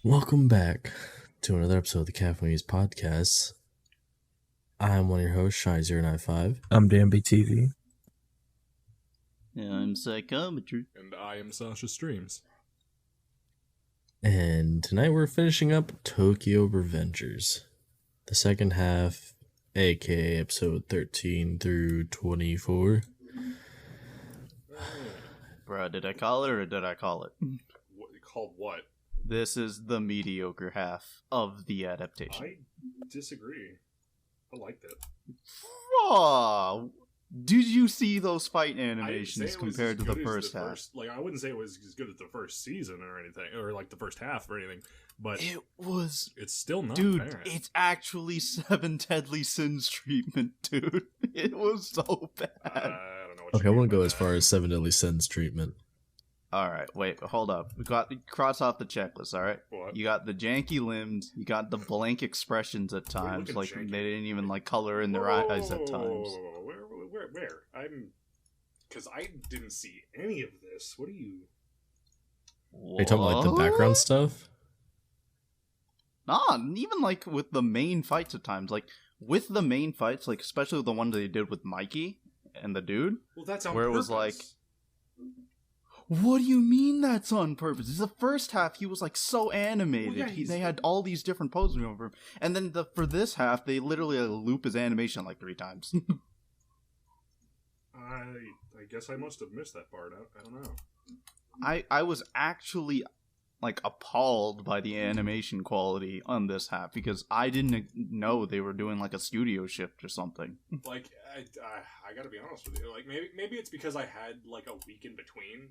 Welcome back to another episode of the Caffeinated Weebs Podcast. I'm one of your hosts, Shy095. I'm Danbyytv. I'm Psychometry. And I am Sashasstreams. And tonight we're finishing up Tokyo Revengers. The second half, aka episode 13 through 24. Bro, did I call it or did I call it? Called what? This is the mediocre half of the adaptation. I disagree. I liked it. Oh, did you see those fight I animations didn't say it was compared as to the good as first half? I wouldn't say it was as good as the first season or anything, or like the first half or anything, but It was... it's still not Dude, bad. it's actually 7 Deadly Sins treatment, dude. It was so bad. I don't know what Okay, I you mean want to by go as that. far as 7 Deadly Sins treatment. Alright, wait, hold up. We got cross off the checklist, alright? What? You got the janky limbs, you got the blank expressions at times, looking like janky? they didn't even like color in their eyes at times. Where? Because I didn't see any of this. What are you... Are you talking about, like, the background stuff? Nah, even like with the main fights at times, like with the main fights, like especially the one that they did with Mikey and the dude. Well, that's on Where it purpose. was like- What do you mean that's on purpose? The first half he was like so animated. Well, yeah, They had all these different poses over him, and then for this half they literally loop his animation like 3 times. I guess I must have missed that part. I don't know. I was actually like appalled by the animation quality on this half because I didn't know they were doing like a studio shift or something. Like, I gotta be honest with you. Like, maybe it's because I had like a week in between.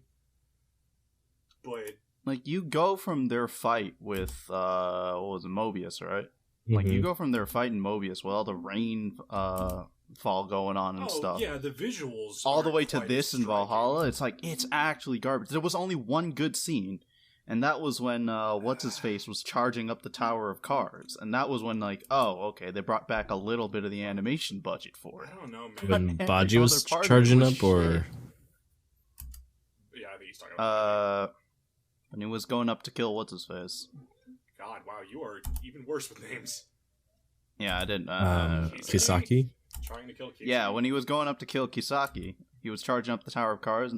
But Like you go from their fight with what was it, Mobius, right? Like you go from their fight in Mobius with all the rain fall going on and stuff. yeah, the visuals All the aren't way to quite this in striking. Valhalla, it's like it's actually garbage. There was only one good scene, and that was when what's his face was charging up the tower of cars, and that was when like, oh, okay, they brought back a little bit of the animation budget for it. I don't know, man. When Every Baji was other part of it charging was up, or... shit. Yeah, I think he's talking about When he was going up to kill what's his face. God, wow, you are even worse with names. Yeah, I didn't. Kisaki? Trying to kill Casey. Yeah, when he was going up to kill Kisaki, he was charging up the tower of cars,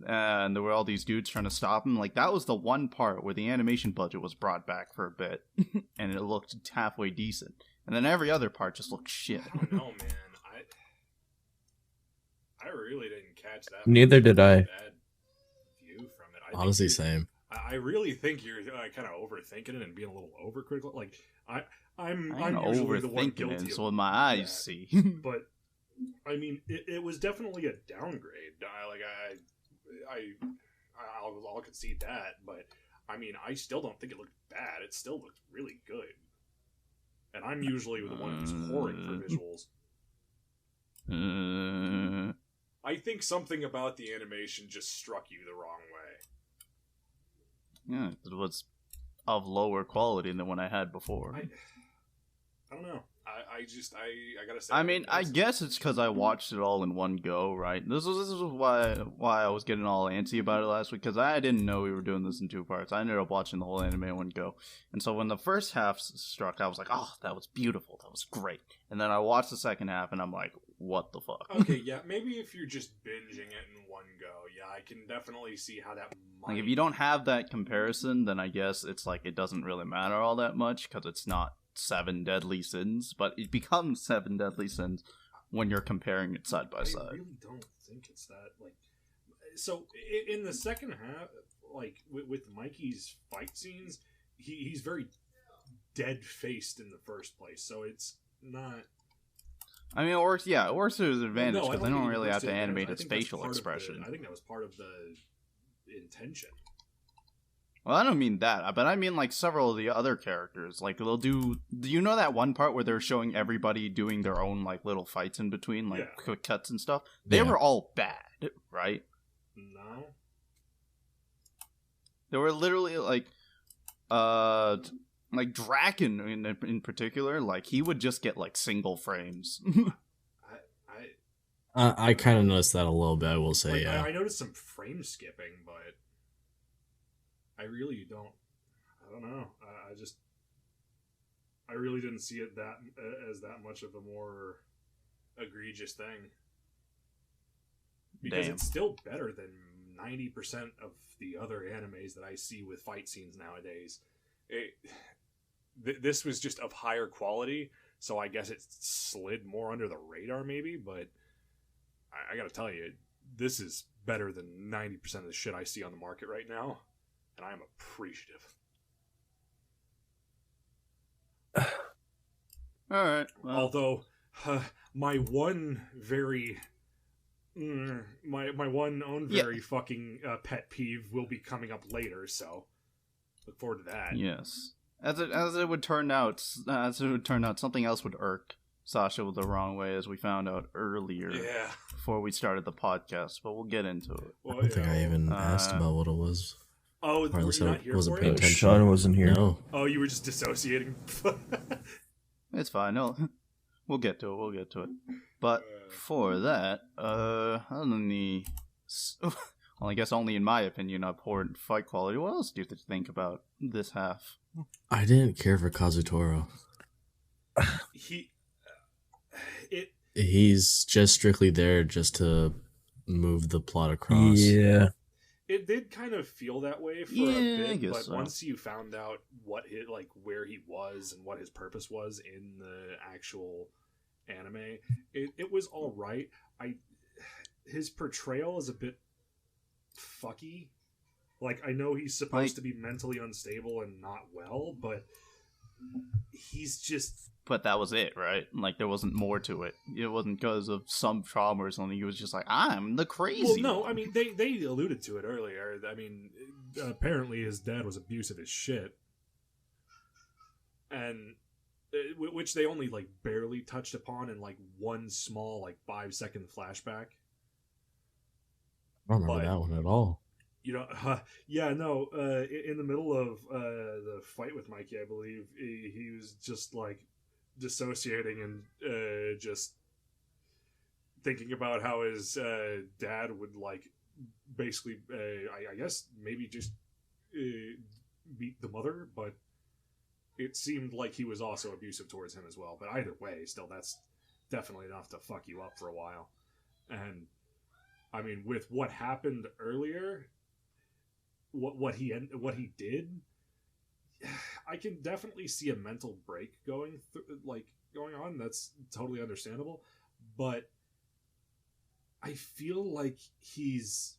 and there were all these dudes trying to stop him. Like, that was the one part where the animation budget was brought back for a bit, and it looked halfway decent. And then every other part just looked shit. I don't know, man. I really didn't catch that. Neither did I. Bad view from it. I think Honestly, you- same. I really think you're kind of overthinking it and being a little overcritical. Like, I'm I'm usually the one overthinking guilty it, of so what my eyes that. see. But I mean, it was definitely a downgrade. I'll concede that, but I mean, I still don't think it looked bad. It still looked really good. And I'm usually the one who's whoring for visuals. I think something about the animation just struck you the wrong way. Yeah, it was of lower quality than what I had before. I don't know. I gotta say. I mean, I guess it's because I watched it all in one go, right? This was why I was getting all antsy about it last week, because I didn't know we were doing this in 2 parts. I ended up watching the whole anime in one go, and so when the first half struck, I was like, "Oh, that was beautiful, that was great." And then I watched the second half, and I'm like, "What the fuck?" Okay, yeah, maybe if you're just binging it in one go, yeah, I can definitely see how that might... Like, if you don't have that comparison, then I guess it's like it doesn't really matter all that much, because it's not 7 Deadly Sins, but it becomes 7 Deadly Sins when you're comparing it side by I side. really don't think it's that, like... So, in the second half, like, with Mikey's fight scenes, he's very dead-faced in the first place, so it's not... I mean, it works to his advantage, No, I because they don't think it really works have to advantage. animate I its think that's facial part of the- expression. I think that was part of the intention. Well, I don't mean that, but I mean, like, several of the other characters. Like, they'll do you know that one part where they're showing everybody doing their own, like, little fights in between, like, Yeah. quick cuts and stuff? They Yeah. were all bad, right? No? They were literally, like Draken in particular, like, he would just get, like, single frames. I kind of noticed that a little bit, I will say, Like, yeah. I noticed some frame skipping, but I really don't. don't know. I really didn't see it as that much of a more egregious thing. Because it's still better than 90% of the other animes that I see with fight scenes nowadays. This was just of higher quality, so I guess it slid more under the radar maybe, but I gotta tell you, this is better than 90% of the shit I see on the market right now, and I'm appreciative. Alright. Well. Although, my one very... my one very fucking pet peeve will be coming up later, so look forward to that. Yes. As it would turn out, something else would irk Sasha the wrong way, as we found out earlier before we started the podcast, but we'll get into it. I don't think I even asked about what it was. Oh, were you not here wasn't for paying it? attention. Sean wasn't here. No. Oh, you were just dissociating. It's fine. No, we'll get to it. But for that, other than the, well, I guess only in my opinion, abhorrent fight quality, what else do you think about this half? I didn't care for Kazutoro. He's just strictly there just to move the plot across. Yeah. It did kind of feel that way for a bit, but once you found out where he was and what his purpose was in the actual anime, it was all right. His portrayal is a bit fucky. Like, I know he's supposed to be mentally unstable and not well, but he's just... But that was it, right? Like, there wasn't more to it. It wasn't because of some trauma or something. He was just like, I'm the crazy. Well, no, I mean, they alluded to it earlier. I mean, apparently his dad was abusive as shit. And... which they only, barely touched upon in, one small, 5-second flashback. I don't remember that one at all. You know, no, in the middle of the fight with Mikey, I believe, he was just, dissociating and just thinking about how his dad would, basically, I guess, maybe just beat the mother, but it seemed like he was also abusive towards him as well. But either way, still, that's definitely enough to fuck you up for a while. And, I mean, with what happened earlier... What he did, I can definitely see a mental break going on. That's totally understandable, but I feel like he's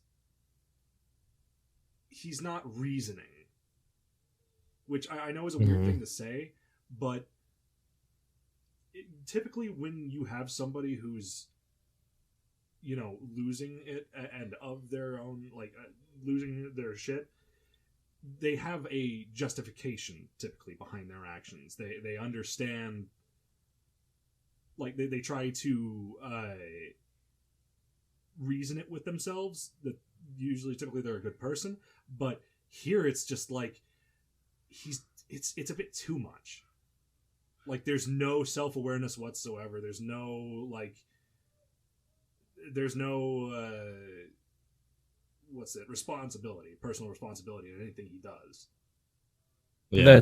not reasoning, which I know is a weird thing to say, but typically when you have somebody who's losing it and of their own losing their shit, they have a justification typically behind their actions. They understand, they try to reason it with themselves that typically they're a good person, but here it's just it's a bit too much. There's no self-awareness whatsoever. There's no personal responsibility in anything he does. Yeah.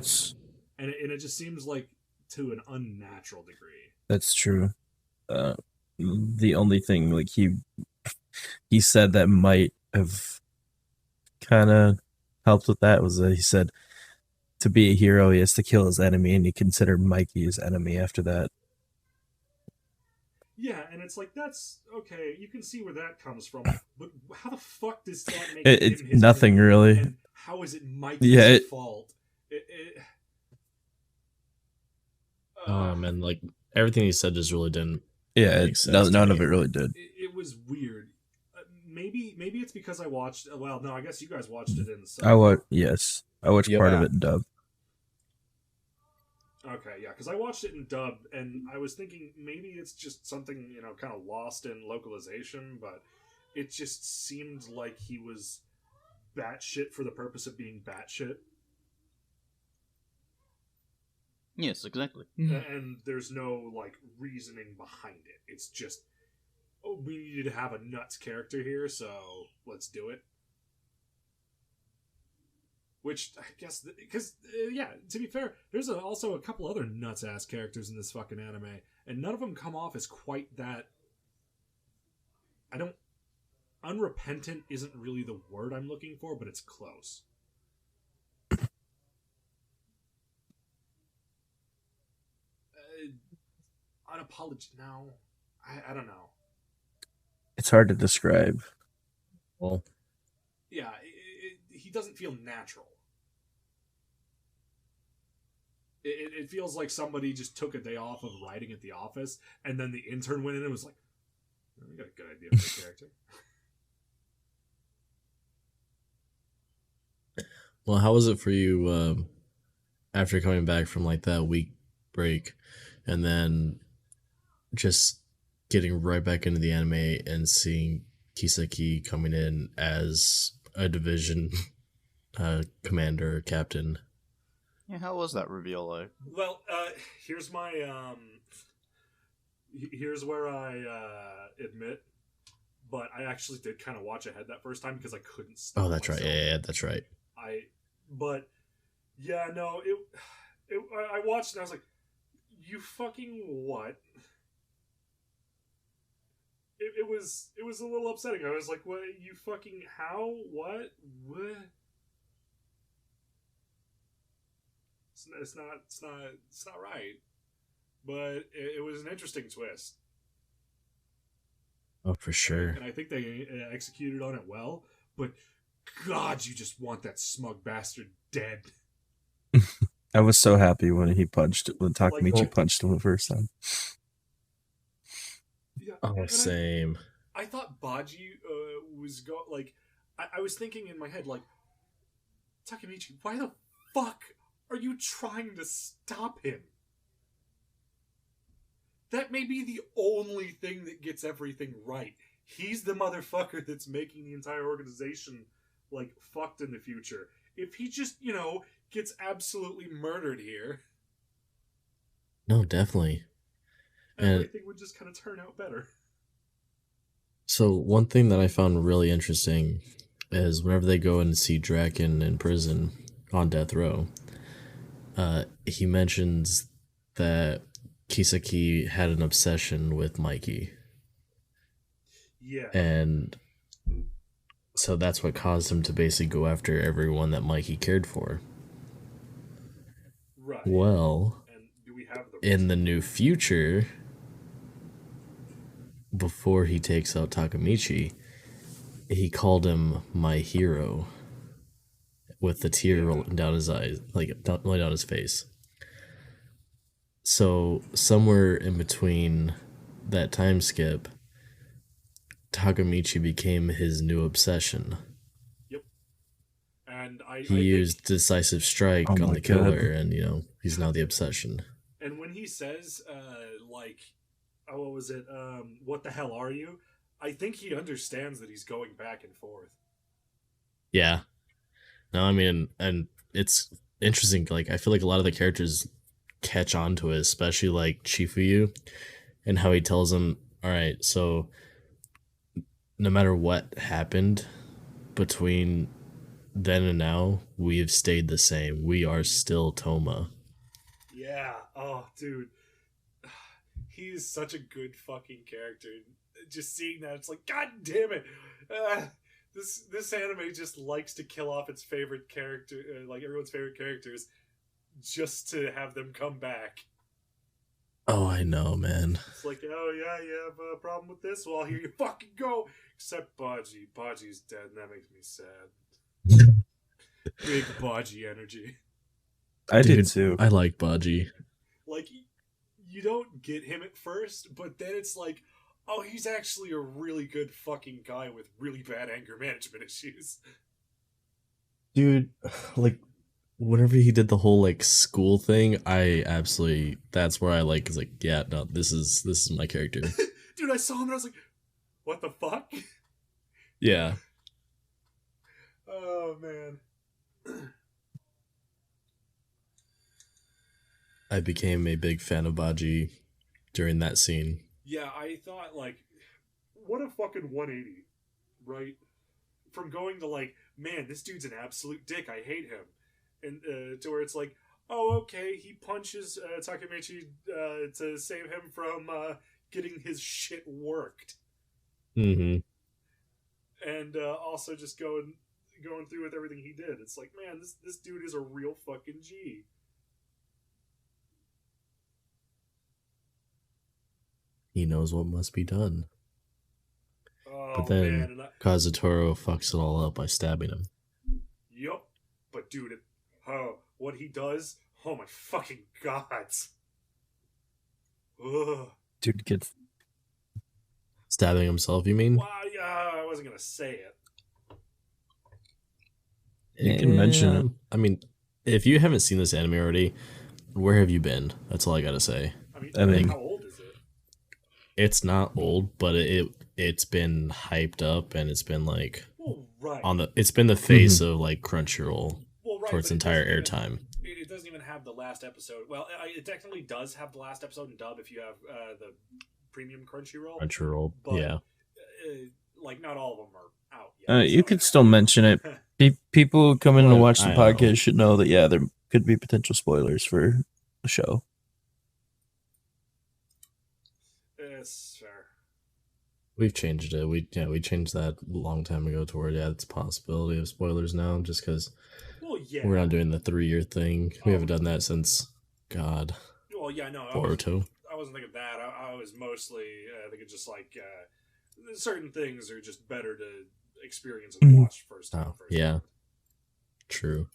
And it just seems to an unnatural degree. That's true. The only thing he said that might have kind of helped with that was that he said to be a hero he has to kill his enemy, and he considered Mikey his enemy after that. Yeah, and it's that's okay. You can see where that comes from, but how the fuck does that make him his nothing enemy? really? And how is it Mikey's fault? And everything he said just really didn't. Yeah, none of it really did. It was weird. Maybe it's because I watched. Well, no, I guess you guys watched it in sub. I watched part of it in dub. Okay, yeah, because I watched it in dub, and I was thinking maybe it's just something, kind of lost in localization, but it just seemed like he was batshit for the purpose of being batshit. Yes, exactly. And there's no, reasoning behind it. It's just, we needed to have a nuts character here, so let's do it. Which I guess because yeah, to be fair, there's also a couple other nuts ass characters in this fucking anime, and none of them come off as quite that. Unrepentant isn't really the word I'm looking for, but it's close. Unapologetic. No, I don't know. It's hard to describe. Well, Yeah, he doesn't feel natural. It feels like somebody just took a day off of writing at the office, and then the intern went in and was like, "I got a good idea for the character." well, how was it for you after coming back from like that week break, and then just getting right back into the anime and seeing Kisaki coming in as a division commander, captain? Yeah, how was that reveal like? Well, here's my here's where I admit, but I actually did kind of watch ahead that first time because I couldn't stop. Oh, that's right. myself. Yeah, that's right. But yeah, no, I watched and I was like, you fucking what? It was a little upsetting. I was like, what? You fucking how? What? It's not right. But it was an interesting twist. Oh, for sure. And I think they executed on it well. But God, you just want that smug bastard dead. I was so happy when Takamichi punched him the first time. Yeah, Oh, same. I thought Baji was I was thinking in my head like, Takamichi, why the fuck are you trying to stop him? That may be the only thing that gets everything right. He's the motherfucker that's making the entire organization like fucked in the future. If he just, gets absolutely murdered here, No, definitely. everything would just kind of turn out better. So one thing that I found really interesting is whenever they go and see Draken in prison on death row, he mentions that Kisaki had an obsession with Mikey. Yeah. And so that's what caused him to basically go after everyone that Mikey cared for. Right. Well, And do we have in the new future, before he takes out Takamichi, he called him my hero with the tear rolling down his eyes, rolling down his face. So somewhere in between that time skip, Takamichi became his new obsession. Yep. And he used decisive strike on the killer, and he's now the obsession. And when he says what was it, what the hell are you, I think he understands that he's going back and forth. Yeah. No, I mean, and it's interesting, I feel like a lot of the characters catch on to it, especially like Chifuyu, and how he tells him, all right, so no matter what happened between then and now, we have stayed the same. We are still Toma. Yeah. Oh, dude. He's such a good fucking character. Just seeing that, it's like, God damn it. This anime just likes to kill off its favorite character, everyone's favorite characters, just to have them come back. Oh, I know, man. It's like, oh yeah, you have a problem with this? Well, here you fucking go. Except Baji. Baji's dead, and that makes me sad. Big Baji energy. I did too. I like Baji. You don't get him at first, but then it's like, oh, he's actually a really good fucking guy with really bad anger management issues. Dude, whenever he did the whole school thing, that's where I is yeah, no, this is my character. Dude, I saw him and I was like, what the fuck? Yeah. Oh man. I became a big fan of Baji during that scene. Yeah, I thought what a fucking 180, right? from going to like, man, this dude's an absolute dick, I hate him, and to where it's like, oh, okay, he punches Takemichi to save him from getting his shit worked. Mm-hmm. And also just going through with everything he did. It's like, man, this dude is a real fucking G. He knows what must be done. Oh, But then man. Kazutoro fucks it all up by stabbing him. Yup. But dude, what he does, oh my fucking god. Ugh. Dude gets Stabbing himself, you mean? Well, yeah, I wasn't gonna say it. You can mention it. I mean, if you haven't seen this anime already, where have you been? That's all I gotta say. I mean, how old is it? It's not old, but it's been hyped up and it's been like Well, right. it's been the face of like Crunchyroll Well, right, for its but entire it doesn't airtime. It doesn't even have the last episode. Well, it technically does have the last episode in dub if you have the premium Crunchyroll. But, yeah. Like, not all of them are out yet. you could still mention it. People who come in to Well, watch the I podcast know. should know that, yeah, there could be potential spoilers for the show. It's fair. We've changed it. We changed that a long time ago to where it's a possibility of spoilers now, just because Well, yeah. we're not doing the 3-year thing. We haven't done that since God Well, yeah, no. Boruto. I wasn't thinking that. I was mostly thinking just like certain things are just better to experience and watch first time. Oh, yeah. True.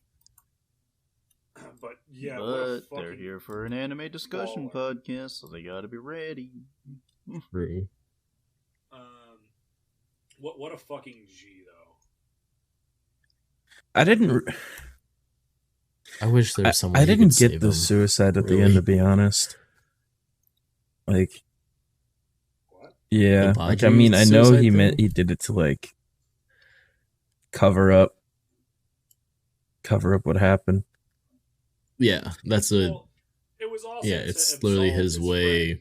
But yeah, But they're here for an anime discussion baller. podcast, so they gotta be ready. True. What a fucking G though. I didn't. I wish there was someone. I who didn't could get save the him. suicide at the Really? end, to be honest. Like, What? yeah, The like I mean, I Baji know suicide he meant thing? he did it to like cover up what happened. Yeah, that's a Well, it was also yeah, to it's literally absolve his way. friend.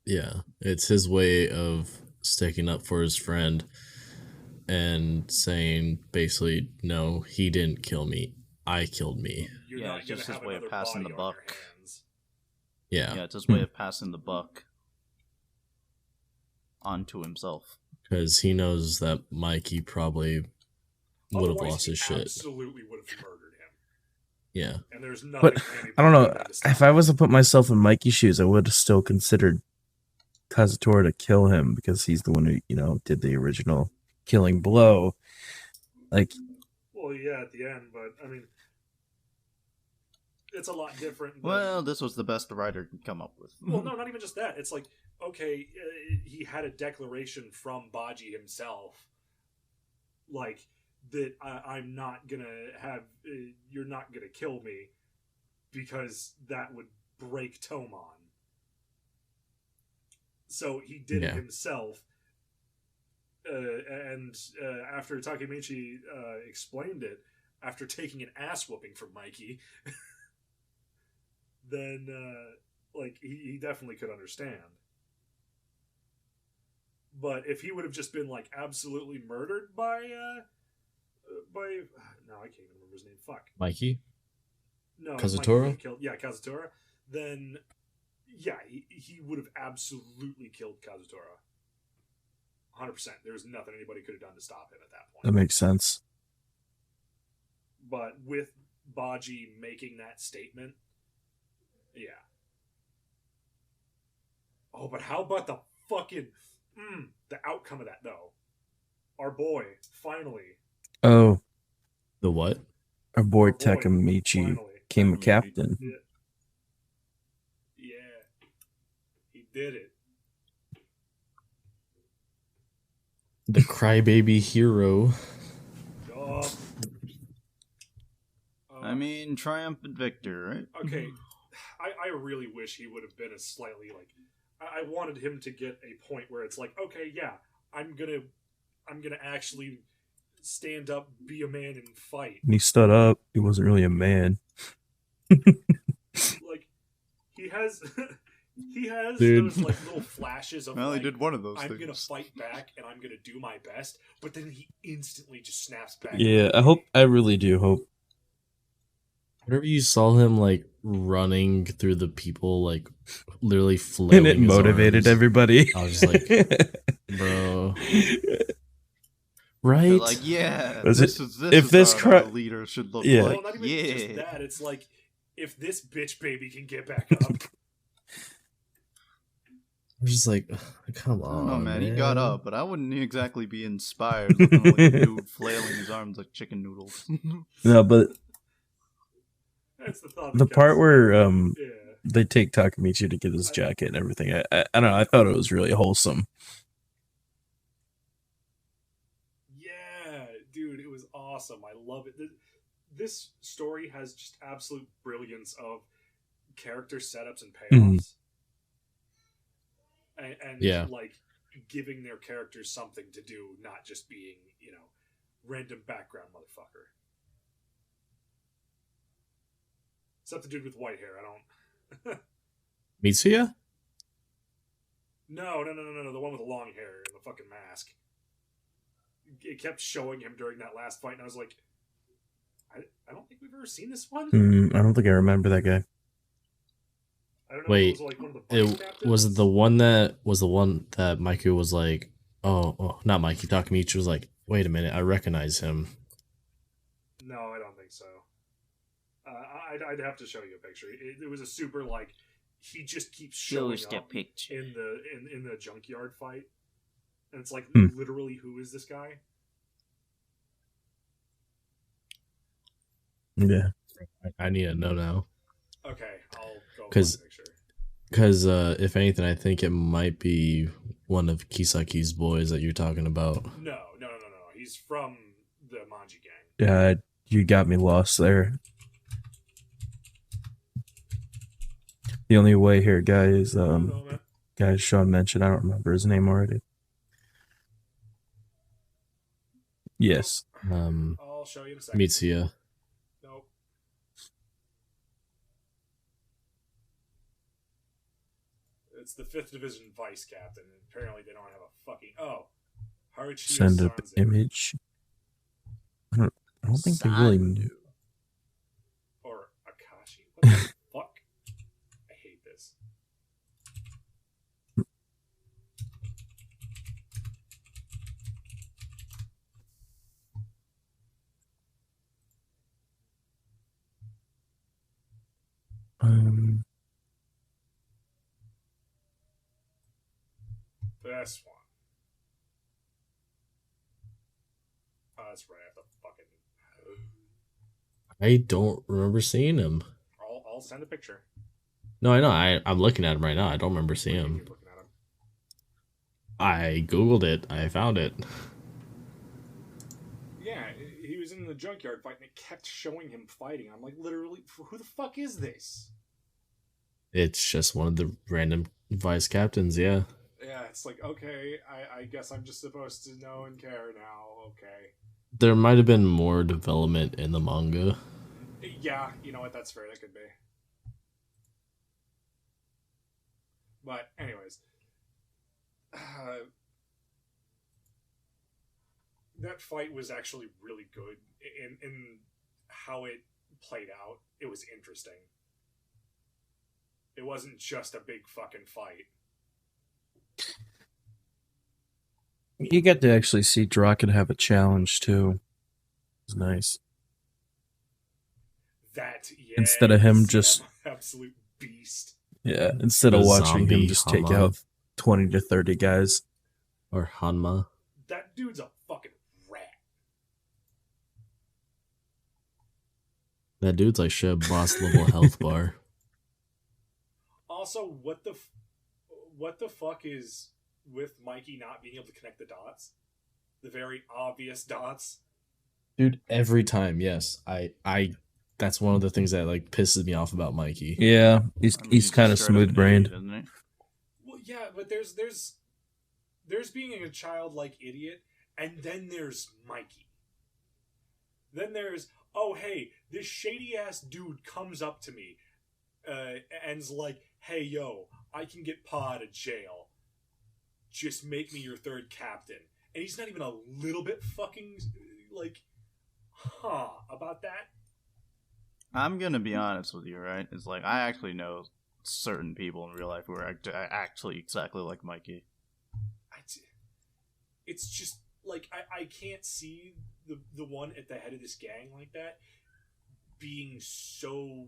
Yeah, it's his way of sticking up for his friend and saying basically, no, he didn't kill me. I killed me. You're Yeah, not it's gonna just his have way of another passing body the on your buck. hands. Yeah, Yeah, it's his way of passing the buck onto himself. because he knows that Mikey probably would have Otherwise, lost he his shit. Absolutely would have murdered him. Yeah, And there's nothing. But anybody I don't know. could do to stop If I it. was to put myself in Mikey's shoes, I would have still considered Kazutora to kill him because he's the one who, did the original killing blow. Like, Well, yeah, at the end, but I mean, it's a lot different. Than, Well, this was the best the writer could come up with. well, no, not even just that. It's like, okay, he had a declaration from Baji himself, like that I'm not gonna have. You're not gonna kill me because that would break Tomon. So he did it Yeah. himself. And after Takemichi explained it, after taking an ass whooping from Mikey, then like he definitely could understand. But if he would have just been like absolutely murdered by no, I can't even remember his name. Fuck. Mikey. No, Kazutora? Mikey killed, yeah, Kazutora. Then yeah, he would have absolutely killed Kazutora. 100%. There's nothing anybody could have done to stop him at that point. that makes sense. But with Baji making that statement, yeah. Oh, but how about the fucking the outcome of that though? Our boy finally, Oh, The what? our boy our boy, Takemichi finally. became a captain. Yeah. Yeah. He did it. The crybaby hero. Oh. I mean, triumphant victor, right? Okay, I really wish he would have been a slightly like. I wanted him to get a point where it's like, okay, yeah, I'm gonna actually stand up, be a man, and fight. And he stood up. He wasn't really a man. Like he has He has Dude. those like little flashes of Well, like, he did one of those I'm things. gonna fight back and I'm gonna do my best, but then he instantly just snaps back. Yeah, I really do hope. Whenever you saw him like running through the people, like literally flailing, And it his motivated arms, everybody. I was just like, bro, right? They're like, yeah, Was this it- is this if is this what our cra- leader should look Yeah. Well, like. not even Yeah. just that. It's like if this bitch baby can get back up. I'm just like, come I on, don't know, man. He got up, but I wouldn't exactly be inspired looking like a dude flailing his arms like chicken noodles. No, but That's the thought. the that part counts. where Yeah. they take Takamichi to get his jacket and everything, I don't know. I thought it was really wholesome. Yeah, dude, it was awesome. I love it. This story has just absolute brilliance of character setups and payoffs. And Yeah. like giving their characters something to do, not just being, random background motherfucker. Except the dude with white hair. I don't. Mitsuya? No, the one with the long hair and the fucking mask. It kept showing him during that last fight, and I was like, I don't think we've ever seen this one. I don't think I remember that guy. I don't know Wait, if it was like one of the vice captains. Was it the one that Mikey was like, oh, not Mikey, Takamichi was like, wait a minute, I recognize him. No, I don't think so. I'd have to show you a picture. It was a super like he just keeps showing up picture. in the junkyard fight, and it's like Hmm. literally, who is this guy? Yeah. I need to know now. Okay, I'll go 'Cause- find a picture. Because if anything, I think it might be one of Kisaki's boys that you're talking about. No. He's from the Manji gang. Yeah, you got me lost there. The only way here, guy, is No, man. guy Sean mentioned. I don't remember his name already. Yes. I'll show you in a second. Mitsuya. Nope. It's the 5th Division Vice Captain, and apparently they don't have a fucking... Oh. Haruchi Send an Sanze. image. I don't think they really knew. Or Akashi. What the fuck? I hate this. This one. Oh, that's right. I have to fucking... I don't remember seeing him. I'll send a picture. No, I know. I'm looking at him right now. I don't remember seeing You're him. looking at him. I Googled it. I found it. Yeah, he was in the junkyard fight, and it kept showing him fighting. I'm like, literally, who the fuck is this? It's just one of the random vice captains, yeah. Yeah, it's like, okay, I guess I'm just supposed to know and care now. Okay. There might have been more development in the manga. Yeah, you know what? That's fair. That could be. But, anyways. That fight was actually really good. In how it played out, it was interesting. It wasn't just a big fucking fight. You get to actually see Draken have a challenge too. It's nice. That, yeah. Instead of him yeah, just- absolute beast. Yeah, instead of The watching him zombie just take Hama. out 20 to 30 guys. Or Hanma. That dude's a fucking rat. That dude's like shit boss level health bar. Also, what the fuck is with Mikey not being able to connect the dots? The very obvious dots. Dude, every time, yes. I that's one of the things that like pisses me off about Mikey. Yeah, he's I mean, he's kind of just straight up smooth an brained. idiot, isn't he? Well, yeah, but there's being a childlike idiot, and then there's Mikey. Then there's, oh hey, this shady ass dude comes up to me, and's like, hey yo, I can get Pa out of jail. Just make me your third captain. And he's not even a little bit fucking, like, about that. I'm gonna be honest with you, right? It's like, I actually know certain people in real life who are actually exactly like Mikey. It's just, like, I can't see the one at the head of this gang like that being so...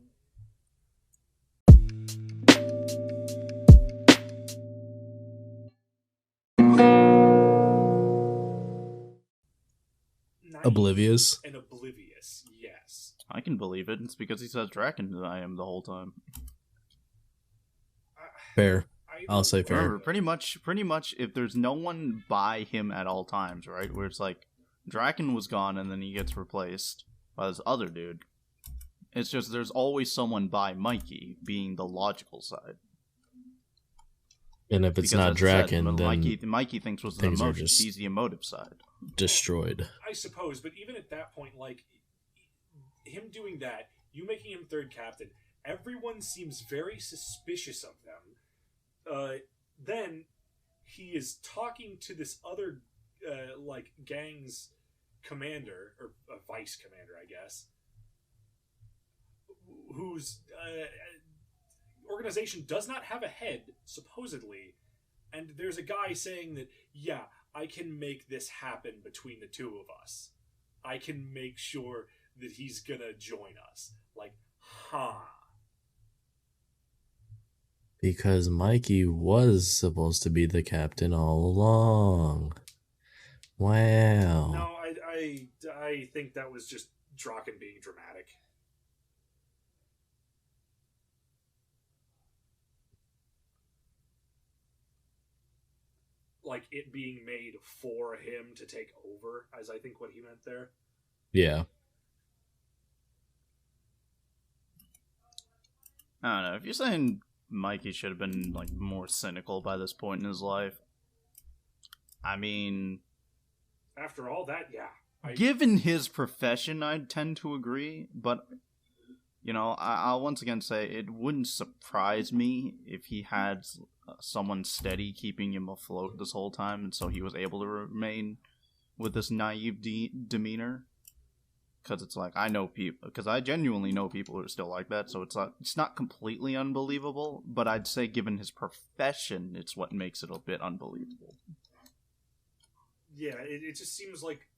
Oblivious. And oblivious, yes. I can believe it. It's because he says Draken I am the whole time. Fair. I'll say fair. Remember, pretty much, if there's no one by him at all times, right? Where it's like, Draken was gone and then he gets replaced by this other dude. It's just, there's always someone by Mikey, being the logical side. And if it's Because not as I said, Draken, then Mikey thinks was the things are emotion. just- He's the emotive side. destroyed. I suppose, but even at that point, like, him doing that, you making him third captain, everyone seems very suspicious of them. Then he is talking to this other, like, gang's commander, or vice commander, I guess, whose organization does not have a head, supposedly, and there's a guy saying that, yeah, I can make this happen between the two of us. I can make sure that he's gonna join us. Like, Because Mikey was supposed to be the captain all along. Wow. No, I think that was just Draken being dramatic. Like, it being made for him to take over, as I think what he meant there. Yeah. I don't know. If you're saying Mikey should have been, like, more cynical by this point in his life, I mean... After all that, yeah. Given his profession, I'd tend to agree, but, you know, I'll once again say it wouldn't surprise me if he had someone steady keeping him afloat this whole time, and so he was able to remain with this naive demeanor. Because it's like, I know people, because I genuinely know people who are still like that, so it's not completely unbelievable, but I'd say given his profession, it's what makes it a bit unbelievable. Yeah, it just seems like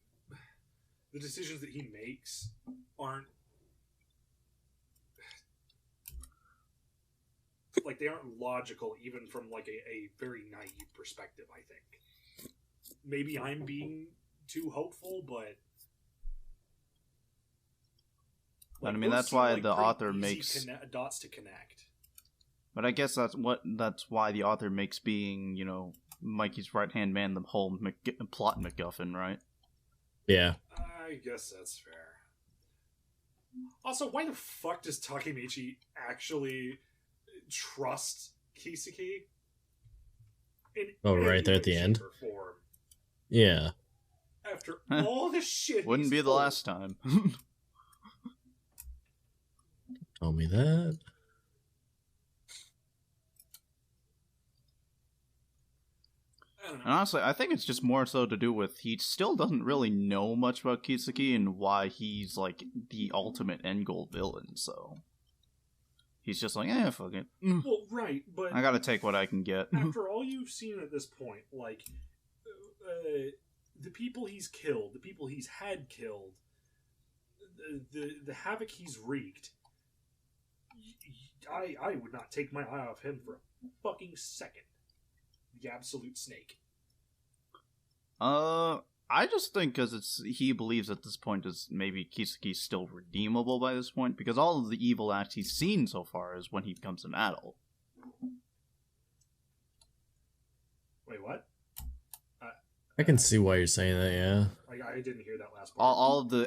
the decisions that he makes aren't... like, they aren't logical, even from, like, a very naive perspective, I think. Maybe I'm being too hopeful, but... But I mean, that's why the author makes dots to connect. But I guess that's why the author makes being, you know, Mikey's right-hand man the whole plot MacGuffin, right? Yeah. I guess that's fair. Also, why the fuck does Takemichi actually trust Kiseki? Right there at the end? Yeah. After all the shit Wouldn't be the last time. Tell me that. And honestly, I think it's just more so to do with he still doesn't really know much about Kiseki and why he's like the ultimate end goal villain, so he's just like, fuck it. Well, right, but I gotta take what I can get. After all you've seen at this point, like, the people he's killed, the people he's had killed, the havoc he's wreaked, I would not take my eye off him for a fucking second. The absolute snake. I just think because he believes at this point is maybe Kiseki's still redeemable by this point, because all of the evil acts he's seen so far is when he becomes an adult. Wait, what? I can see why you're saying that, yeah. I didn't hear that last part. All of the,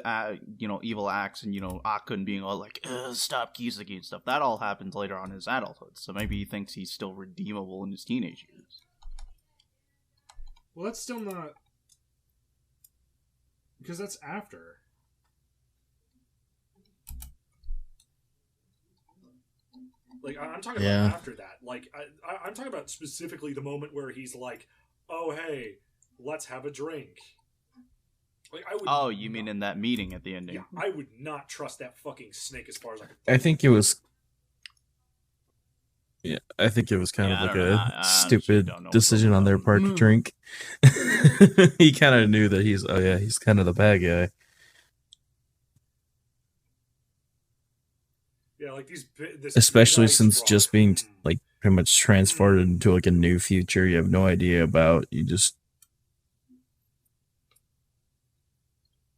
evil acts and, Akun being all like, stop Kiseki and stuff, that all happens later on in his adulthood, so maybe he thinks he's still redeemable in his teenage years. Well, that's still not... because that's after. Like, I'm talking Yeah. about after that. Like, I'm talking about specifically the moment where he's like, "Oh, hey, let's have a drink." Like, I would. Oh, you mean in that meeting at the ending? Yeah, I would not trust that fucking snake as far as I could. I think it was. Yeah, I think it was kind Yeah, I of like don't know. I a honestly stupid don't know what's decision going on their on. part to drink. He kind of knew that he's kind of the bad guy. Yeah, like this Especially nice since rock. just being like pretty much transported into like a new future you have no idea about. You just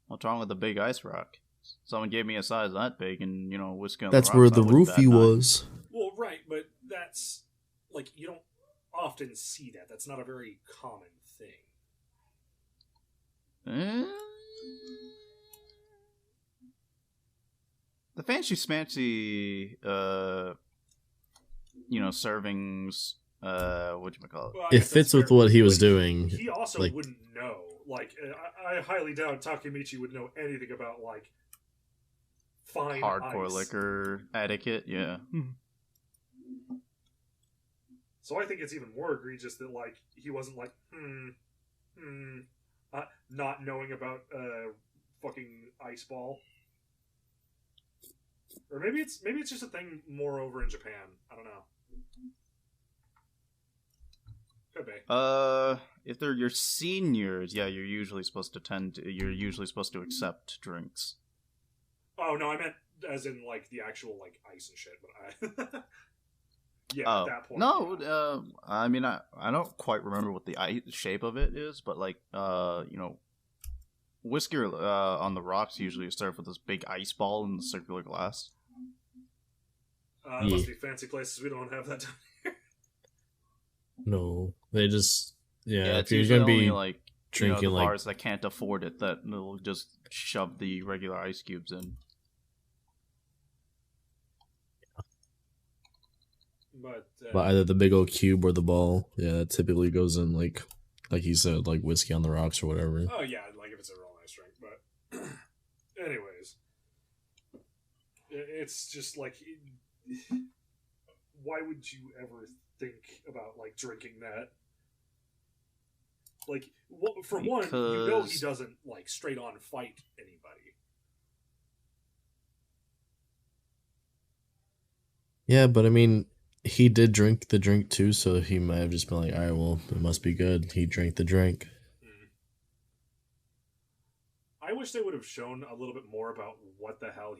What's wrong with the big ice rock? Someone gave me a size that big, and whiskey on That's the where rocks, the I wouldn't bat roofie an eye. was. Well, right, but that's like you don't often see that. That's not a very common thing. The fancy smancy, servings, whatchamacallit. Well, I It guess fits that's with fair. what he was Like, doing. He also like- wouldn't know. Like, I highly doubt Takemichi would know anything about like fine Hardcore ice. liquor etiquette, yeah. So I think it's even more egregious that like he wasn't like not knowing about fucking ice ball. Or maybe it's just a thing more over in Japan. I don't know. Could be. If they're your seniors, yeah, you're usually supposed to accept drinks. Oh no, I meant as in like the actual like ice and shit. But I, yeah, Oh at that point. no, yeah. I mean I don't quite remember what the shape of it is, but like whiskey on the rocks usually is served with this big ice ball in the circular glass. It must be fancy places. We don't have that down here. No, they just Yeah, if it's you're usually gonna be only like drinking the like bars that can't afford it that will just shove the regular ice cubes in. But either the big old cube or the ball, yeah, it typically goes in like you said, like whiskey on the rocks or whatever. oh yeah, like if it's a real nice drink. But anyways, it's just like, why would you ever think about like drinking that? Like, for one, you know he Because- doesn't like straight on fight anybody. Yeah, but I mean, he did drink the drink too, so he might have just been like, all right, well, it must be good. He drank the drink. I wish they would have shown a little bit more about what the hell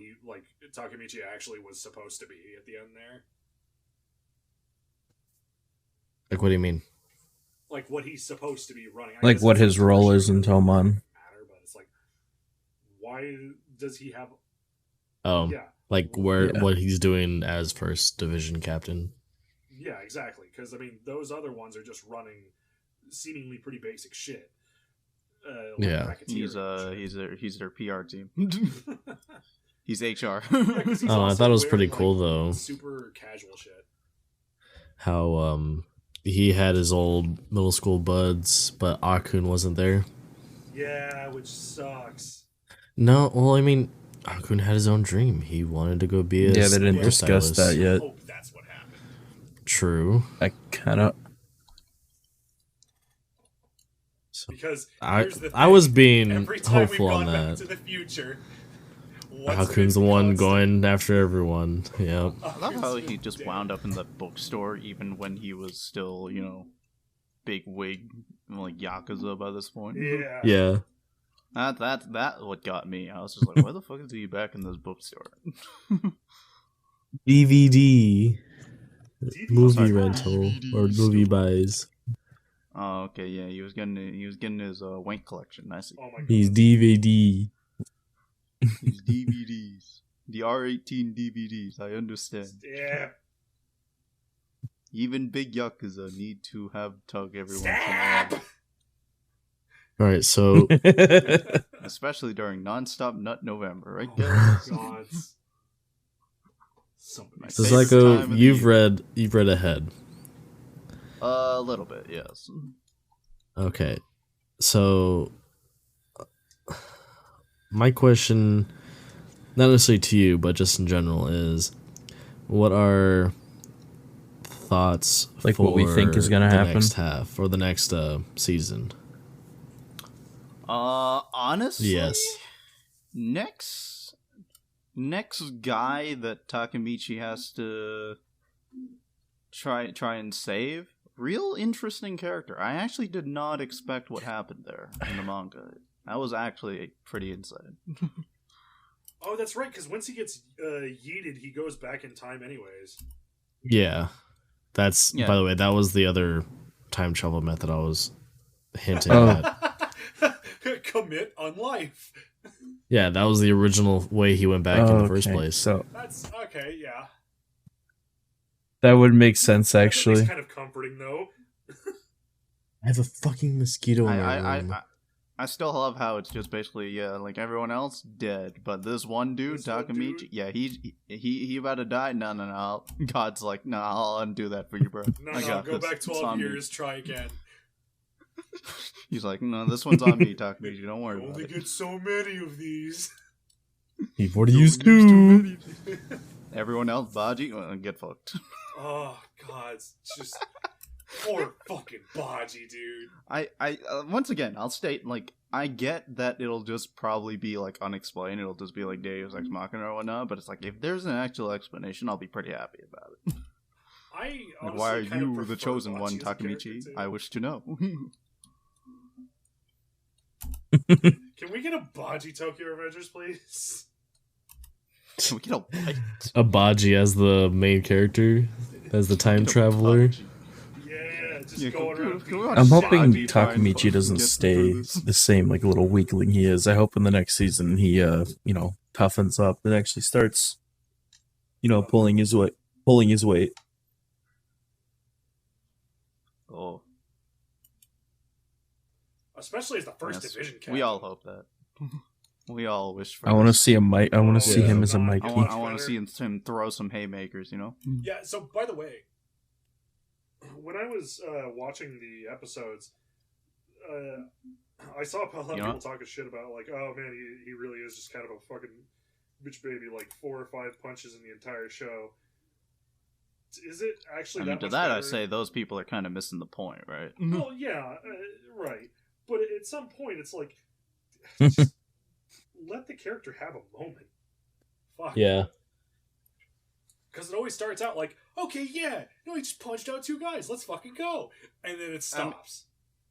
Takemichi actually was supposed to be at the end there. Like, what do you mean? Like what he's supposed to be running. Like guess what that's his not role sure is in it doesn't Tomon. matter, but it's like, why does he have? Oh, Yeah, what he's doing as first division captain. yeah, exactly. Because I mean, those other ones are just running seemingly pretty basic shit. Yeah. racketeering He's their PR team. shit. He's HR. Yeah, 'cause he's Oh, I also thought it was wearing, pretty cool, like, though. Super casual shit. How he had his old middle school buds, but Akun wasn't there. Yeah, which sucks. No, well, I mean, Akun had his own dream. He wanted to go be a Yeah, they didn't discuss hairstylist. that yet. I hope that's what happened. True. I kind of. So Because I here's the I thing. was being Every time hopeful we've on gone back that. to the future, what's Akun's the been one constant? going after everyone. Yep. I love how he Akun's just dead. wound up in the bookstore even when he was still, big wig, like Yakuza by this point. Yeah. Yeah. That what got me. I was just like, why the fuck is he back in this bookstore? DVD. DVD Movie Sorry. rental or DVD movie store. buys. Oh, okay, yeah, he was getting his wank collection. I see. Oh my god. He's DVD. His DVDs, the R18 DVDs. I understand. Yeah. Even big Yakuza need to have tug every once in a Stab! while, All right, so especially during non-stop Nut November, right, Oh guys? my god. Somebody My so favorite Zyko, time of the you've year. read ahead. A little bit, yes. Okay, so my question, not necessarily to you, but just in general, is what are thoughts, Like what we think is gonna the happen? next half or the next season? Honestly, Yes. Next guy that Takemichi has to try and save. Real interesting character. I actually did not expect what happened there in the manga. That was actually pretty insane. Oh, that's right, because once he gets yeeted, he goes back in time anyways. Yeah. That's, Yeah. by the way, that was the other time travel method I was hinting Oh. at. Commit on life. Yeah, that was the original way he went back in the first place. So That's okay, yeah. that would make sense, actually. It's kind of comforting, though. I have a fucking mosquito in my room. I still love how it's just basically like everyone else dead, but this one dude, This one Takemichi, dude? yeah, he about to die. No. God's like, no, I'll undo that for you, bro. No, I got go this. back It's 12 on me." years, try again. He's like, no, this one's on me, Takemichi. Don't worry You about only it. get so many of these. You've already used two. Everyone else, Baji, get fucked. Oh, God. It's just... Poor fucking Baji, dude. I once again, I'll state, like, I get that it'll just probably be, like, unexplained. It'll just be, like, Deus Ex Machina or whatnot, but it's like, if there's an actual explanation, I'll be pretty happy about it. I Like, why are honestly kind of you the prefer chosen Baji one, as a character, Takemichi? too. I wish to know. Can we get a Baji Tokyo Revengers, please? Can we get a bite? Abaji as the main character, as the time Get a traveler. Baji. Yeah, just Yeah, going come- around. come on, I'm Baji hoping try and Takemichi fucking doesn't get stay through this. the same like little weakling he is. I hope in the next season he toughens up and actually starts pulling his weight. Oh, Especially as the first yes. division captain. We all hope that. We all wish for I want to this. see I want to see Yeah. him as a I Mikey. I want Better. to see him throw some haymakers, you know? Yeah, so by the way, when I was watching the episodes, I saw a lot of You know people what? talking shit about, like, oh man, he really is just kind of a fucking bitch baby, like 4 or 5 punches in the entire show. Is it actually I mean, that to much that I better? say those people are kind of missing the point, right? Well, yeah, right. But at some point, it's like, just let the character have a moment. Fuck. Yeah. Because it always starts out like, okay, yeah, no, he just punched out 2 guys. Let's fucking go. And then it stops.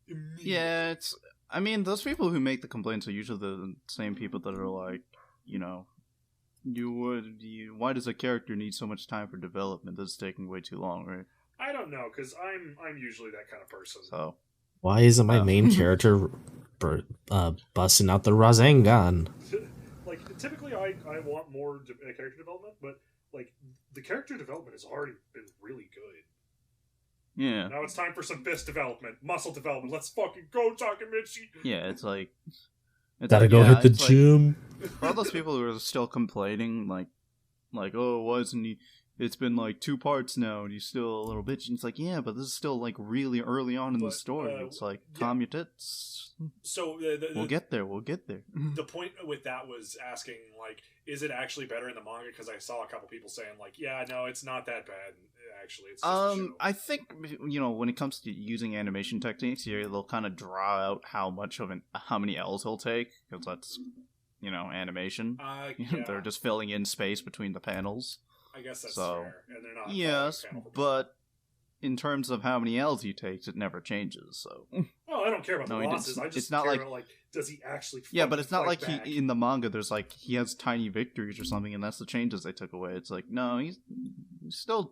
Immediately. Yeah, it's. I mean, those people who make the complaints are usually the same people that are like, why does a character need so much time for development? This is taking way too long, right? I don't know, because I'm usually that kind of person. So, Why isn't my Oh. main character busting out the Rasengan? Like, typically I want more character development, but, like, the character development has already been really good. yeah. Now it's time for some fist development, muscle development. Let's fucking go, Takemichi! Yeah, it's like. Gotta go hit the it's like- gym. for all those people who are still complaining, like, oh, why isn't he? It's been like 2 parts now, and he's still a little bitch. And it's like, yeah, but this is still like really early on in the But, story. It's like, yeah. calm your tits. So We'll get there. We'll get there. the point with that was asking, like, is it actually better in the manga? Because I saw a couple people saying, like, yeah, no, it's not that bad. Actually, it's just a show. I think when it comes to using animation techniques, here they'll kind of draw out how many L's he'll take, because that's animation. Yeah, They're just filling in space between the panels. I guess that's so, fair. And they're not. Yes, panel for but in terms of how many L's he takes, it never changes. So. Oh, I don't care about No, the he losses. doesn't. I just It's not care like- about, like, does he actually? Yeah, but it's not fight like back? he in the manga. There's like he has tiny victories or something, and that's the changes they took away. It's like no, he's still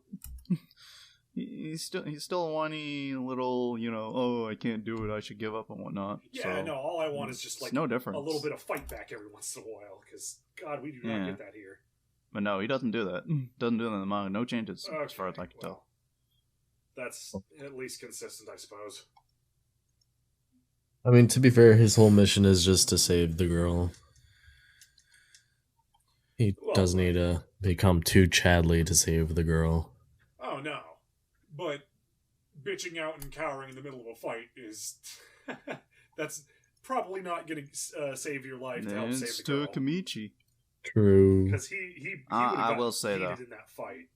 he's still a whiny little oh, I can't do it, I should give up and whatnot. Yeah, so, no. All I want is just like it's no difference. a little bit of fight back every once in a while. Because God, we do not Yeah. get that here. But no, he doesn't do that. Doesn't do that in the manga. No changes as far as I can well, tell. That's at least consistent, I suppose. I mean, to be fair, his whole mission is just to save the girl. He Well, doesn't need to become too Chadley to save the girl. Oh no, but bitching out and cowering in the middle of a fight is that's probably not going to save your life to help It's save the girl. Takemichi. True. Because he I would have will say, though. in that fight.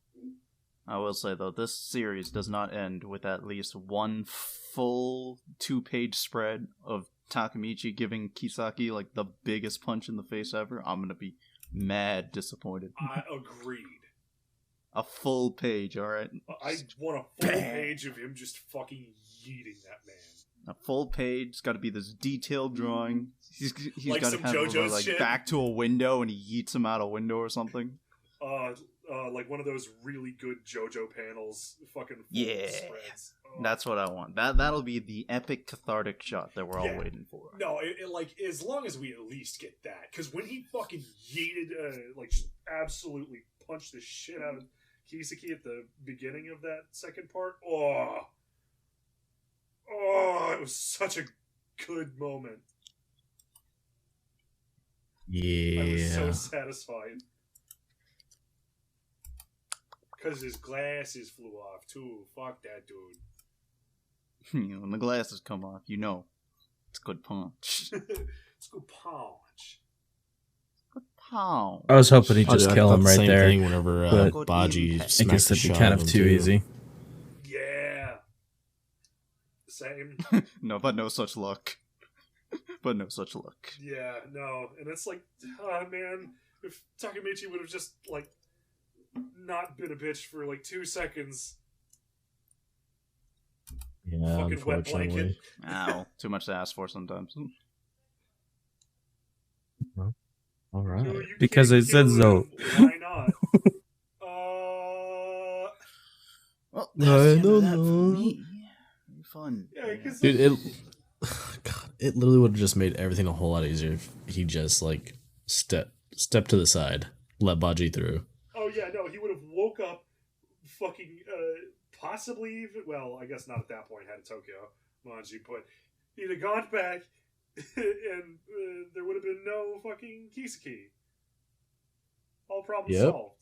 I will say, though, this series does not end with at least one full 2-page spread of Takemichi giving Kisaki, like, the biggest punch in the face ever. I'm gonna be mad disappointed. I agreed. A full page, alright? I want a full page of him just fucking yeeting that man. A full page. It's got to be this detailed drawing. He's Like got to some have JoJo's like shit? back to a window, and he yeets him out a window or something. Like one of those really good JoJo panels, fucking full Yeah. spreads. That's what I want. That'll be the epic cathartic shot that we're all Yeah. waiting for. No, like as long as we at least get that, because when he fucking yeeted, like just absolutely punched the shit out of Kisaki at the beginning of that second part, oh, it was such a good moment. I was so Yeah. satisfied. Because his glasses flew off, too. Fuck that dude. When the glasses come off, you know it's good punch. It's good punch. Good punch. I was hoping he'd Oh, just dude, I kill thought him the right same there. thing whenever but Baji I I smacked guess the that'd be shot kind out of him, too easy. Yeah. Same. No, but no such luck. But no such luck. Yeah, no. And it's like, oh man, if Takemichi would have just, like, not been a bitch for, like, 2 seconds. Yeah, Fucking wet blanket. unfortunately. Ow. Too much to ask for sometimes. All No, right. you Because can't it said kill so. him. Why not? Well, I that's the end don't of that for know. me. Very fun. Yeah, because Dude, God, it literally would have just made everything a whole lot easier if he just like step to the side, let Baji through. oh yeah, no, he would have woke up, fucking, possibly even, well, I guess not at that point, had a Tokyo Manji, but he'd have gone back, and there would have been no fucking Kisaki. All problems Yep. solved.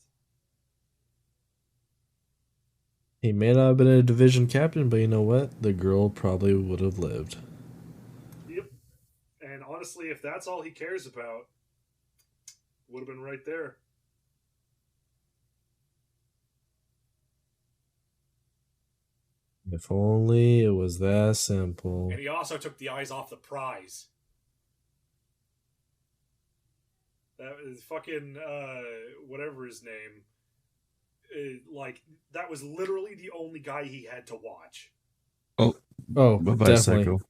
He may not have been a division captain, but you know what? The girl probably would have lived. Yep. And honestly, if that's all he cares about, would have been right there. If only it was that simple. And he also took the eyes off the prize. That was fucking, whatever his name. Like, that was literally the only guy he had to watch. Oh, Bye-bye, definitely. Psycho.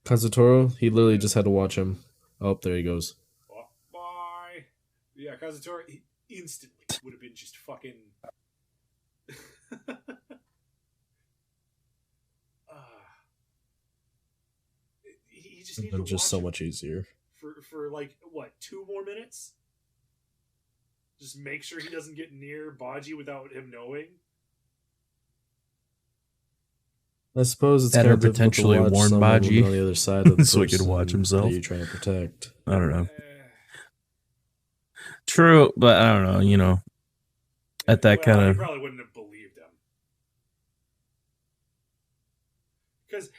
Kazutoro, he literally just had to watch him. Oh, there he goes. Oh, bye. Yeah, Kazutora, he instantly would have been just fucking... he just needed to Just watch so him much easier. for like, what, 2 more minutes? Just make sure he doesn't get near Baji without him knowing. I suppose it's Better kind of difficult potentially to watch warn someone Baji on the other side of the so he could watch person himself. that you're trying to protect. I don't know. Eh, True, but I don't know, you know. At that well, kind he of... probably wouldn't have believed him. Because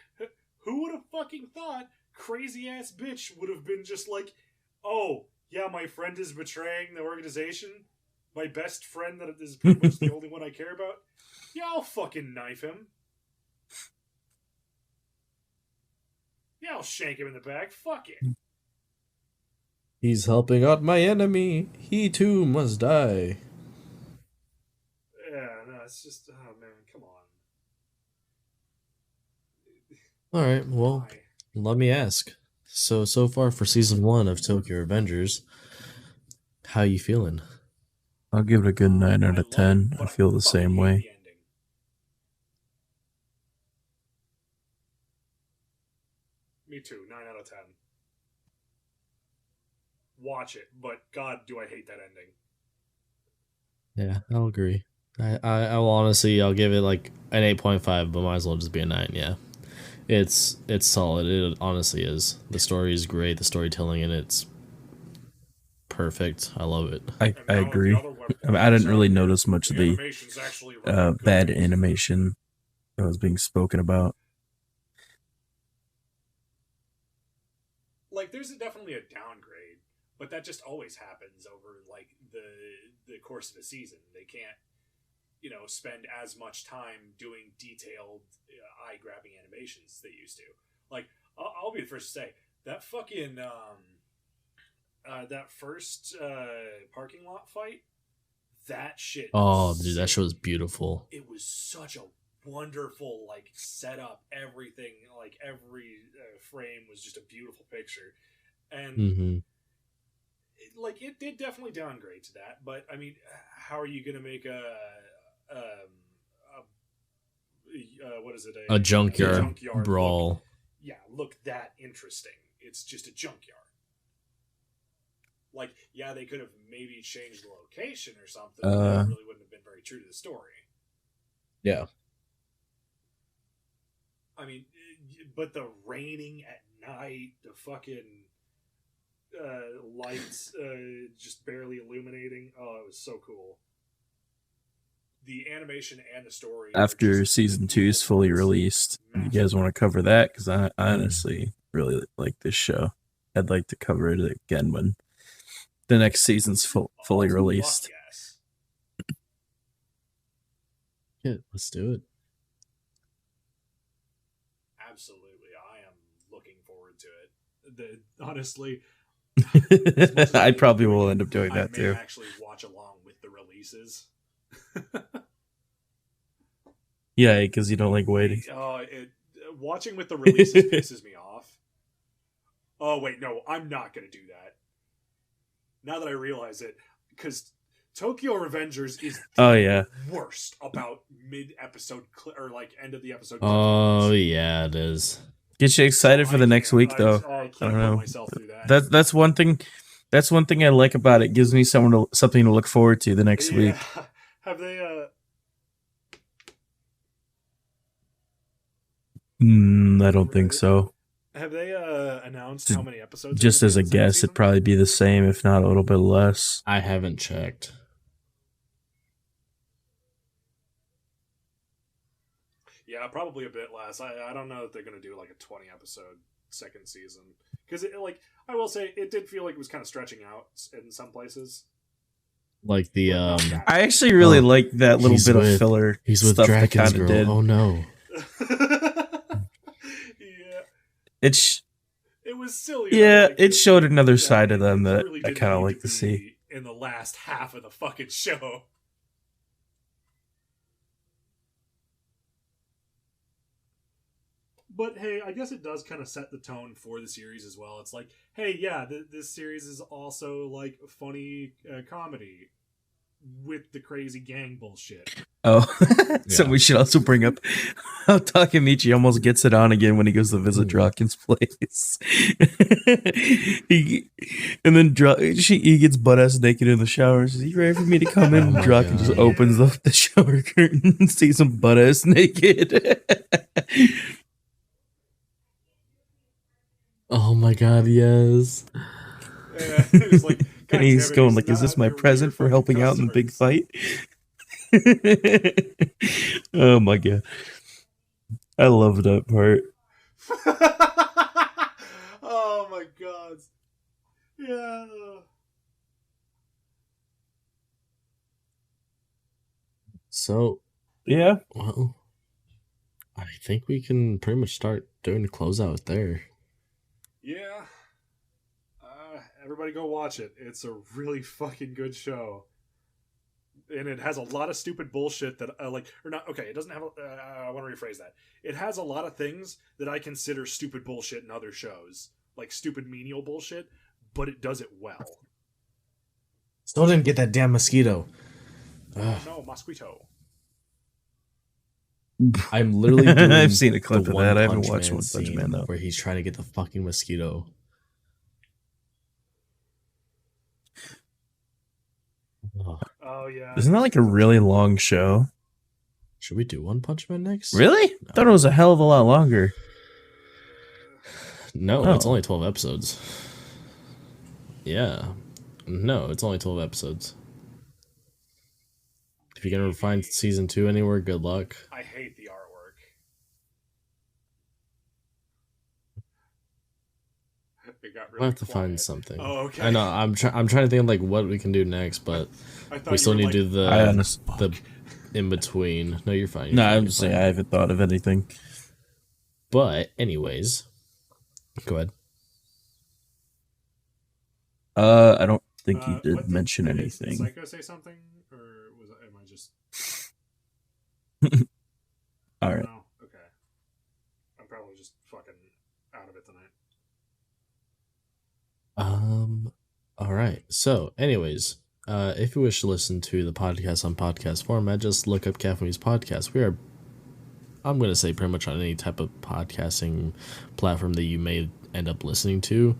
who would have fucking thought crazy ass bitch would have been just like, oh, yeah, my friend is betraying the organization. My best friend that is pretty much the only one I care about. Yeah, I'll fucking knife him. Yeah, I'll shank him in the back. Fuck it. He's helping out my enemy. He too must die. Yeah, no, it's just, oh man, come on. All right, well, Why? let me ask. So far for season 1 of Tokyo Revengers, how you feeling? I'll give it a good 9 I out love of 10. it, I but feel the fucking same hate way. the ending. Me too, 9 out of 10. Watch it, but God, do I hate that ending. Yeah, I'll agree. I will honestly, I'll give it like an 8.5, but might as well just be a 9. Yeah, it's solid. It honestly is. The story is great. The storytelling in it's perfect. I love it. I And now agree. the other web I mean, I didn't really portions are- notice much of the animation's actually really good. bad animation that was being spoken about. Like, there's definitely a downgrade, but that just always happens over like the course of a season. They can't spend as much time doing detailed eye-grabbing animations they used to. Like, I'll be the first to say that fucking that first parking lot fight, that shit. Oh, dude, that shit was beautiful. It was such a wonderful like setup. Everything, like every frame was just a beautiful picture, and it did definitely downgrade to that. But I mean, how are you gonna make what is it? A junkyard brawl. Look that interesting. It's just a junkyard. Like, yeah, they could have maybe changed the location or something. But that really wouldn't have been very true to the story. Yeah. I mean, but the raining at night, the fucking lights just barely illuminating. Oh, it was so cool. The animation and the story. After season 2 is fully released, you guys want to cover that? Because I honestly really like this show. I'd like to cover it again when the next season's fully released. Yes. Yeah, let's do it. Absolutely, I am looking forward to it. Honestly, I probably will end up doing that too. I may actually watch along with the releases. Yeah, because you don't like waiting. Watching with the releases pisses me off. Oh wait, no, I'm not going to do that. Now that I realize it, because Tokyo Revengers is worst about mid-episode or like end of the episode. Oh yeah, it is. Get you excited for the next week, though. I don't know. Myself through that. That's one thing. That's one thing I like about it. It gives me something to look forward to the next week. Have they? I don't think so. Have they announced how many episodes? Just as a guess, it'd probably be the same, if not a little bit less. I haven't checked. Yeah, probably a bit less. I don't know if they're going to do like a 20 episode second season, because I will say it did feel like it was kind of stretching out in some places. Like the I actually really like that little bit of filler. He's with stuff Draken's that girl. did. Oh no. Yeah. It was silly. Yeah, it showed another side of them that really I kind of like to see. In the last half of the fucking show. But hey, I guess it does kind of set the tone for the series as well. It's like, hey, yeah, this series is also like funny comedy with the crazy gang bullshit. Oh, so we should also bring up how Takemichi almost gets it on again when he goes to visit Draken's place. he gets butt ass naked in the shower. Says, "You ready for me to come in?" And Draken just opens up the shower curtain and sees him butt ass naked. Oh my god, yes. It's like, and he's going like, "Is this my present for helping out in the big fight?" Oh my god, I love that part. Oh my god, yeah. So yeah, well, I think we can pretty much start doing the closeout there. Yeah. Everybody go watch it. It's a really fucking good show. And it has a lot of stupid bullshit that it doesn't have, I want to rephrase that. It has a lot of things that I consider stupid bullshit in other shows. Like stupid menial bullshit, but it does it well. Still didn't get that damn mosquito. No, mosquito. I'm literally doing I've seen a clip the of that. I haven't Punch watched Man One Punch scene Man though. where he's trying to get the fucking mosquito. Oh yeah. Isn't that like a really long show? Should we do One Punch Man next? Really? I thought it was a hell of a lot longer. No, it's only 12 episodes. Yeah. No, it's only 12 episodes. If you're going to find season 2 anywhere, good luck. I hate the artwork. It got really I'll have to quiet. find something. Oh, okay. I know. I'm trying to think of like what we can do next, but we still need to do the in between. No, you're fine. No, You're fine, I'm you're just saying fine. I haven't thought of anything. But anyways, go ahead. I don't think you What did mention did anything. Psycho say something, or am I just? All right. No, okay. I'm probably just fucking out of it tonight. All right. So, anyways, if you wish to listen to the podcast on podcast format, just look up Caffeinated Weebs Podcast. We are, I'm going to say, pretty much on any type of podcasting platform that you may end up listening to.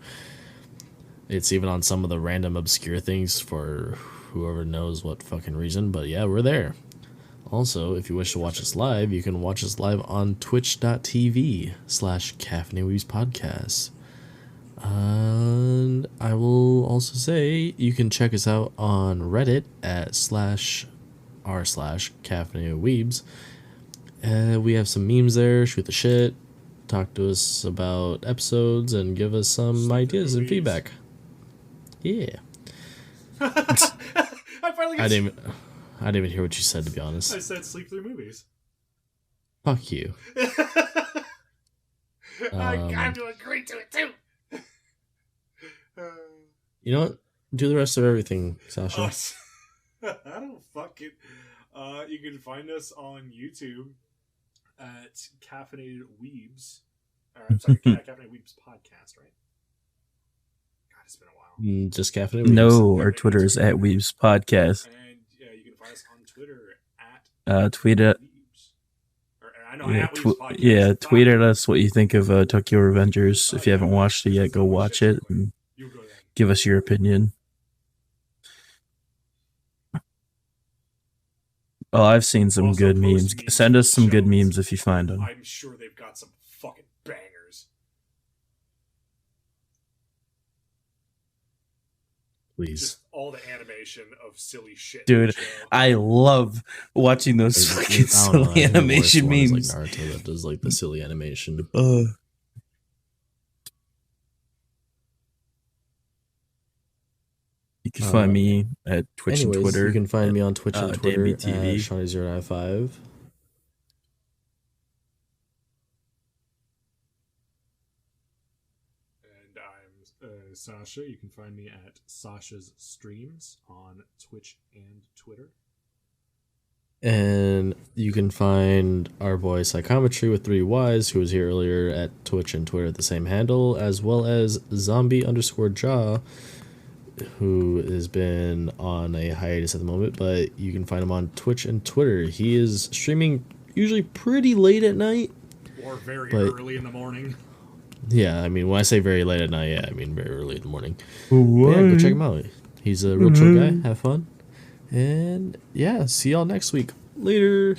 It's even on some of the random obscure things for whoever knows what fucking reason, but yeah, we're there. Also, if you wish to watch us live, you can watch us live on twitch.tv/Caffeinated Weebs Podcast. And I will also say you can check us out on Reddit at /r/Caffeinated Weebs. We have some memes there, shoot the shit, talk to us about episodes, and give us some ideas and feedback. Yeah. I finally got I didn't even hear what you said, to be honest. I said sleep through movies. Fuck you. I'm doing great to it too. You know what? Do the rest of everything, Sasha. I don't fucking. You can find us on YouTube at Caffeinated Weebs. I'm sorry, Caffeinated Weebs Podcast, right? God, it's been a while. Just Caffeinated Weebs. No, our Twitter is at Weebs Podcast. And you can find us on Twitter at Tweet it. Weebs. I know at Weebs Podcast. Tweet at us what you think of Tokyo Revengers. If you haven't watched it yet, go watch it and You go there. give us your opinion. Oh, I've seen some Also, good post memes. memes Send of us the some good shows. memes if you find them. I'm sure they've got some fucking bangers. Please. Just all the animation of silly shit. Dude, I love watching those fucking I don't know, I silly think the worst animation one is, memes. like Naruto that does like the silly animation. You can find me at Twitch Anyways, and Twitter. you can find me on Twitch and Twitter at Danbyytv. Shawnee095. And I'm Sasha. You can find me at Sashasstreams on Twitch and Twitter. And you can find our boy Psychometry with 3 Ys, who was here earlier at Twitch and Twitter at the same handle, as well as Zombie_Jaw, who has been on a hiatus at the moment, but you can find him on Twitch and Twitter. He is streaming usually pretty late at night. Or very But- early in the morning. Yeah, I mean, when I say very late at night, yeah, I mean very early in the morning. But yeah, go check him out. He's a real chill guy. Have fun. And yeah, see y'all next week. Later.